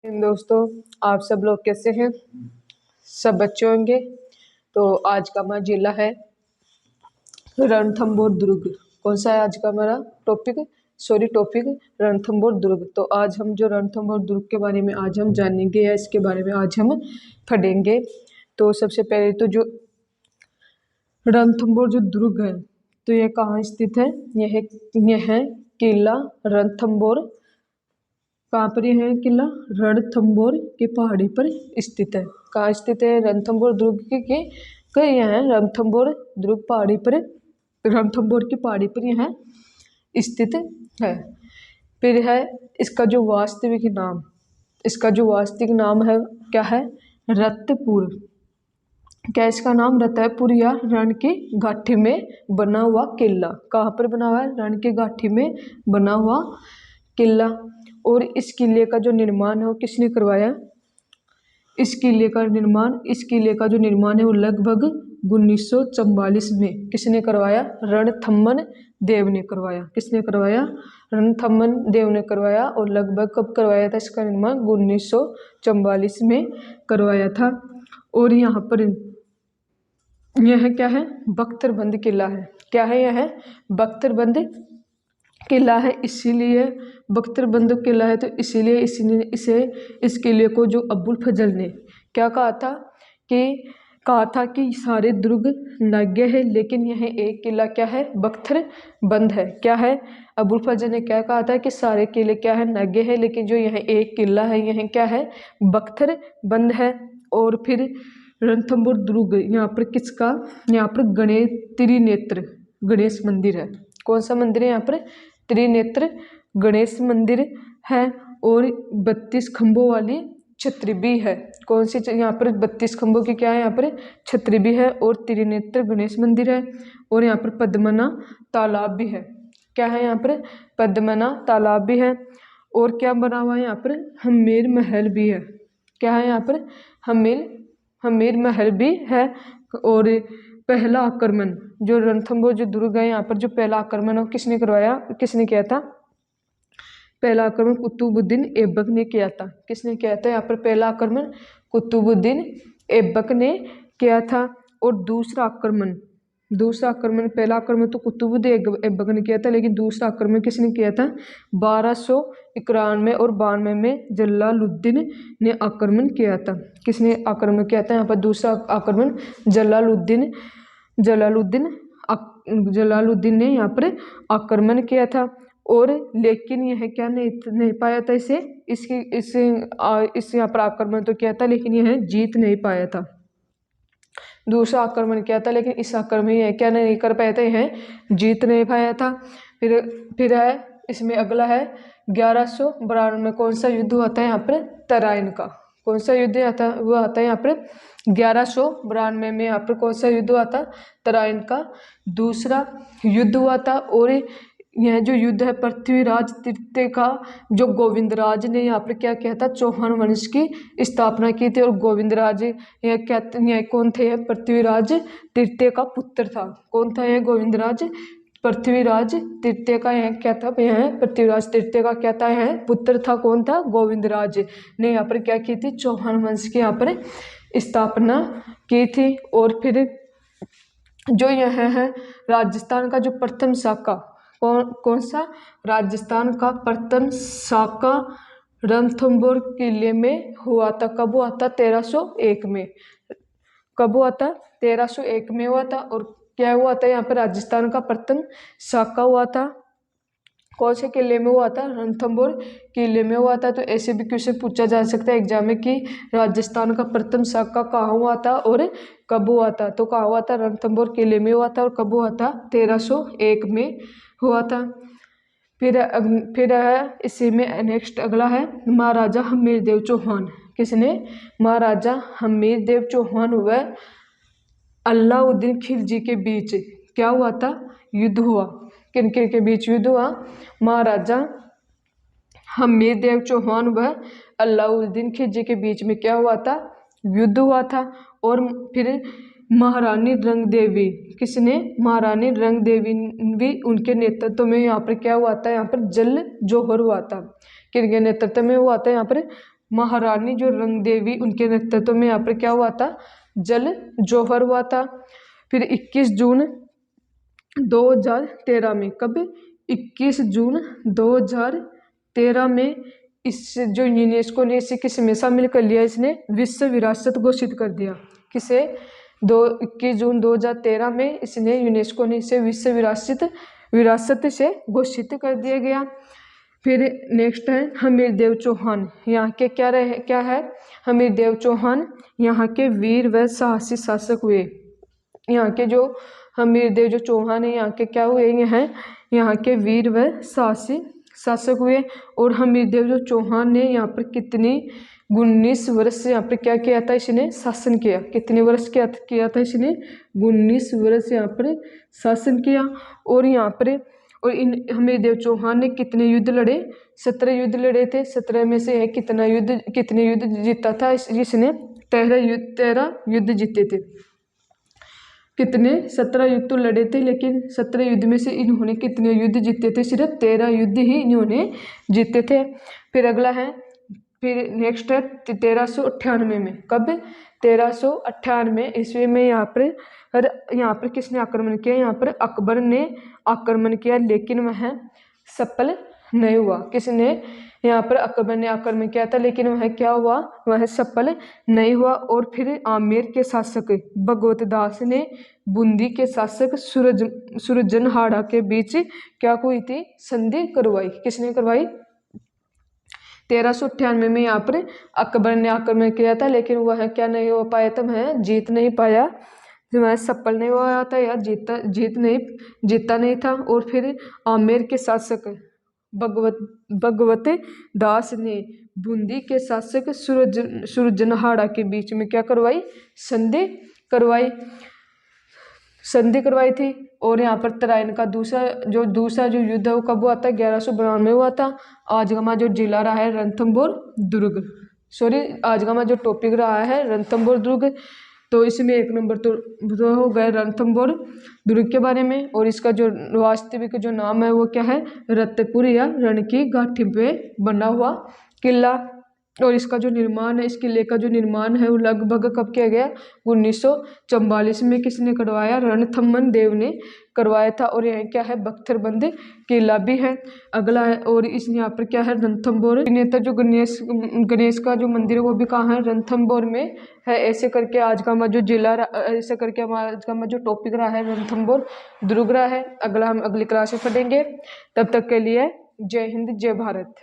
दोस्तों, आप सब लोग कैसे हैं? सब अच्छे होंगे। तो आज का हमारा जिला है रणथंभौर दुर्ग। कौन सा है आज का हमारा टॉपिक रणथंभौर दुर्ग। तो आज हम जो रणथंभौर दुर्ग के बारे में आज हम जानेंगे या इसके बारे में आज हम पढ़ेंगे। तो सबसे पहले तो जो रणथंभौर जो दुर्ग है तो यह कहाँ स्थित है? यह किला रणथंभौर कहाँ पर है? किला रणथंभौर की पहाड़ी पर स्थित है। कहाँ स्थित है? रणथंभौर दुर्ग के यह रणथंभौर दुर्ग पहाड़ी पर, रणथंभौर की पहाड़ी पर यह स्थित है। फिर है इसका जो वास्तविक नाम है क्या है? रत्तपुर। क्या इसका नाम? रत्तपुर या रण की घाटी में बना हुआ किला। कहाँ पर बना हुआ है? रण की घाटी में बना हुआ किला। और इस किले का जो निर्माण है वो किसने करवाया? इस किले का जो निर्माण है वो लगभग 1944 में किसने करवाया? रणथंभन देव ने करवाया। किसने करवाया? रणथंभन देव ने करवाया। और लगभग कब करवाया था इसका निर्माण? 1944 में करवाया था। और यहाँ पर यह क्या है? बख्तरबंद किला है। क्या है? यह बख्तरबंद किला है। इसीलिए बख्तरबंद किला है तो इसीलिए इस किले को जो अबुल फजल ने क्या कहा था कि सारे दुर्ग नग्य है लेकिन यह एक किला क्या है? बख्तरबंद है। क्या है? अबुल फजल ने क्या कहा था कि सारे किले क्या है? नग्य है, लेकिन जो यह एक किला है यह क्या है? बख्तरबंद है। और फिर रणथंभौर दुर्ग यहाँ पर त्रिनेत्र गणेश मंदिर है। कौन सा मंदिर है? यहाँ पर त्रिनेत्र गणेश मंदिर है। और 32 खंभों वाली छतरी भी है। कौन सी? यहाँ पर 32 खंभों की क्या है? यहाँ पर छतरी भी है। और त्रिनेत्र गणेश मंदिर है। और यहाँ पर पद्मना तालाब भी है। क्या है? यहाँ पर पद्मना तालाब भी है। और क्या बना हुआ है? यहाँ पर हमीर महल भी है। क्या है? यहाँ पर हमीर महल भी है। और पहला आक्रमण जो रणथंभौर जो दुर्ग है यहाँ पर जो पहला आक्रमण है किसने किया था? पहला आक्रमण कुतुबुद्दीन ऐबक ने किया था। किसने किया था? यहाँ पर पहला आक्रमण कुतुबुद्दीन ऐबक ने किया था। और दूसरा आक्रमण पहला आक्रमण तो कुतुबुद्दीन ऐबक ने किया था, लेकिन दूसरा आक्रमण किसने किया था? 1291 और 92 में जलालुद्दीन ने आक्रमण किया था। किसने आक्रमण किया था? यहाँ पर दूसरा आक्रमण जलालुद्दीन ने यहाँ पर आक्रमण किया था। और लेकिन यह क्या नहीं पाया था इसे यहाँ पर आक्रमण तो किया था लेकिन यह जीत नहीं पाया था। दूसरा आक्रमण किया था लेकिन इस आक्रमण यह क्या नहीं कर पाया था? यह जीत नहीं पाया था। फिर है इसमें अगला है 1192 में कौन सा युद्ध हुआ था? यहाँ पर तराइन का। कौन सा युद्ध हुआ था यहाँ पर? 1192 में यहाँ पर कौन सा युद्ध हुआ था? तराइन का दूसरा युद्ध हुआ था। और यह जो युद्ध है पृथ्वीराज तृतीय का, जो गोविंदराज ने यहाँ पर क्या किया था? चौहान वंश की स्थापना की थी। और गोविंदराज यह कौन थे? पृथ्वीराज तृतीय का पुत्र था। कौन था यह? गोविंदराज पृथ्वीराज तृतीय का यह क्या था? यह पृथ्वीराज तृतीय का क्या था? यह पुत्र था। कौन था? गोविंदराज ने यहाँ पर क्या की थी? चौहान वंश की यहाँ पर स्थापना की थी। और फिर जो यह है राजस्थान का जो प्रथम शाखा कौन सा? राजस्थान का प्रथम शाखा रणथंभौर किले में हुआ था। कब हुआ था? 1301 में। कब हुआ था? 1301 में हुआ था। और क्या हुआ था? यहाँ पर राजस्थान का प्रथम शाखा हुआ था। कौन से किले में हुआ था? रणथंभौर किले में हुआ था। तो ऐसे भी क्वेश्चन पूछा जा सकता है एग्जाम में कि राजस्थान का प्रथम शाखा कहाँ हुआ था और कब हुआ था? तो कहाँ हुआ था? रणथंभौर किले में हुआ था। और कब हुआ था? 1301 में हुआ था। फिर है इसी में नेक्स्ट अगला है महाराजा हमीरदेव चौहान। किसने? महाराजा हमीरदेव चौहान हुआ अलाउद्दीन खिलजी के बीच क्या हुआ था? युद्ध हुआ। किन के बीच युद्ध हुआ? महाराजा हमीरदेव चौहान व अलाउद्दीन खिलजी के बीच में क्या हुआ था? युद्ध हुआ था। और फिर महारानी रंगदेवी, किसने? महारानी रंगदेवी भी उनके नेतृत्व में यहाँ पर क्या हुआ था? यहाँ पर जल जोहर हुआ था। किनके नेतृत्व में हुआ था? यहाँ पर महारानी जो रंग देवी उनके नेतृत्व में यहाँ पर क्या हुआ था, जल जौहर हुआ था। फिर 21 जून 2013 में, कब, 21 जून 2013 में इस जो यूनेस्को ने इसे किस में शामिल कर लिया, इसने विश्व विरासत घोषित कर दिया। किसे, 21 जून 2013 में इसने यूनेस्को ने इसे विश्व विरासत से घोषित कर दिया गया। फिर नेक्स्ट है हमीरदेव चौहान, यहाँ के क्या है, हमीरदेव चौहान यहाँ के वीर व साहसी शासक हुए। यहाँ के जो हमीरदेव जो चौहान है यहाँ के क्या हुए, ये हैं यहाँ के वीर व साहसी शासक हुए। और हमीरदेव जो चौहान ने यहाँ पर कितनी 19 वर्ष यहाँ पर क्या किया था, इसने शासन किया। कितने वर्ष किया था इसने, 19 वर्ष यहाँ पर शासन किया। और यहाँ पर और इन हमीरदेव चौहान ने कितने युद्ध लड़े, 17 युद्ध लड़े थे। 17 में से है कितने युद्ध जीता था इसने, 13 युद्ध जीते थे। कितने, 17 युद्ध तो लड़े थे, लेकिन 17 युद्ध में से इन्होंने कितने युद्ध जीते थे, सिर्फ 13 युद्ध ही इन्होंने जीते थे। फिर अगला है, फिर नेक्स्ट है 1398 में, कब, 1398 ईस्वी में यहाँ पर किसने आक्रमण किया, यहाँ पर अकबर ने आक्रमण किया, लेकिन वह सफल नहीं हुआ। किसने, यहाँ पर अकबर ने आक्रमण किया था, लेकिन वह क्या हुआ, वह सफल नहीं हुआ। और फिर आमेर के शासक भगवत दास ने बूंदी के शासक सूरजनहाड़ा के बीच क्या हुई थी, संधि करवाई। किसने करवाई, 1398 में यहाँ पर अकबर ने आक्रमण किया था, लेकिन वह क्या नहीं हो पाया था, वह जीत नहीं पाया, वह सफल नहीं हुआ था या जीता नहीं था। और फिर आमेर के शासक भगवत दास ने बूंदी के शासक सूरजनहाड़ा के बीच में क्या करवाई, संधि करवाई थी। और यहाँ पर तराइन का दूसरा जो युद्ध है वो कब हुआ था, 1192 में हुआ था। आज का हमारा जो जिला रहा है रणथंभौर दुर्ग, आज का हमारा जो टॉपिक रहा है रणथंभौर दुर्ग। तो इसमें 1 नंबर तो हो गए रणथंभौर दुर्ग के बारे में। और इसका जो वास्तविक जो नाम है वो क्या है, रत्तपुर या रण की गाठी पे बना हुआ किला। और इसका जो निर्माण है, इस किले का जो निर्माण है वो लगभग कब किया गया, 1944 में किसने करवाया, रणथंभन देव ने करवाया था। और यह क्या है, बख्तरबंद किला भी है। अगला है, और इस यहाँ पर क्या है, रणथंभौर नेता जो गणेश का जो मंदिर है वो भी कहाँ है, रणथंभौर में है। ऐसे करके आज का हमारा जो जिला, ऐसे करके हमारा आज का हमारा जो टॉपिक रहा है रणथंभौर दुर्ग रहा है। अगला हम अगली क्लास में पढ़ेंगे। तब तक के लिए जय हिंद, जय भारत।